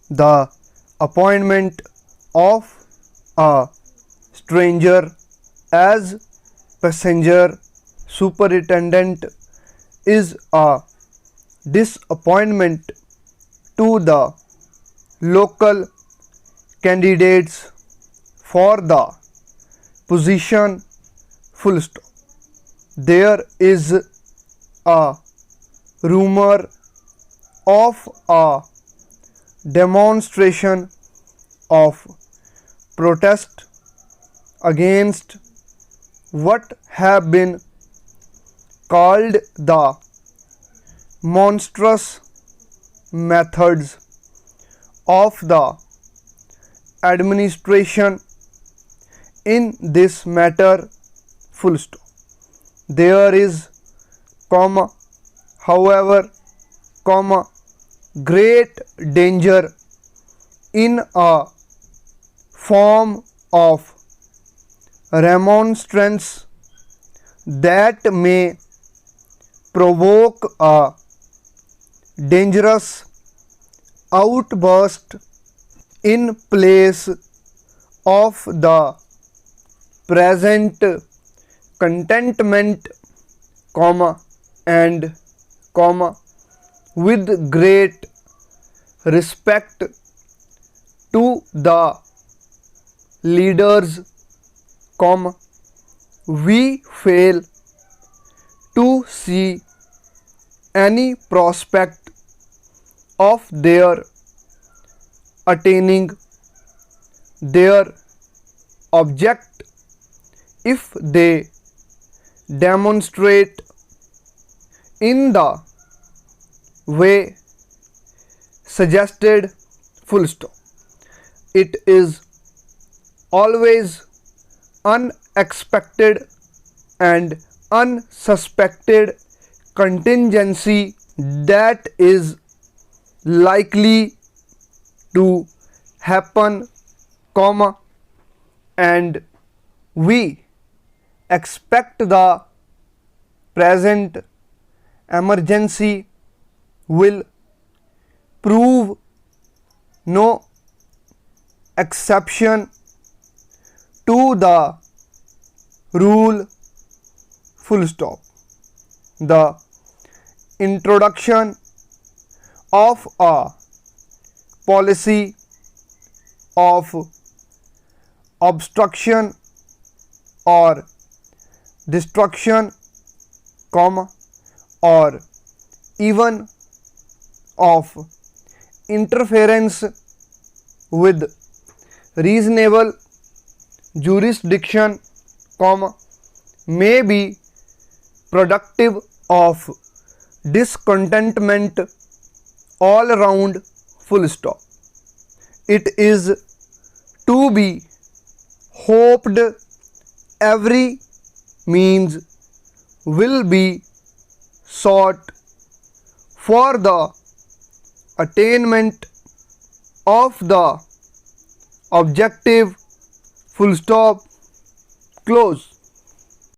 The appointment of a stranger as passenger superintendent is a disappointment to the local candidates for the position. Full stop. There is a rumor of a demonstration of protest against what have been called the monstrous methods of the administration in this matter. Full stop. There is, however, great danger in a form of remonstrance that may provoke a dangerous outburst in place of the present contentment, and with great respect to the leaders, we fail to see any prospect of their attaining their object if they demonstrate in the way suggested. Full stop. It is always unexpected and unsuspected contingency that is likely to happen, and we expect the present emergency will prove no exception to the rule. Full stop. The introduction of a policy of obstruction or destruction, or even of interference with reasonable jurisdiction, may be productive of discontentment all around. Full stop. It is to be hoped every means will be sought for the attainment of the objective. Full stop. Close.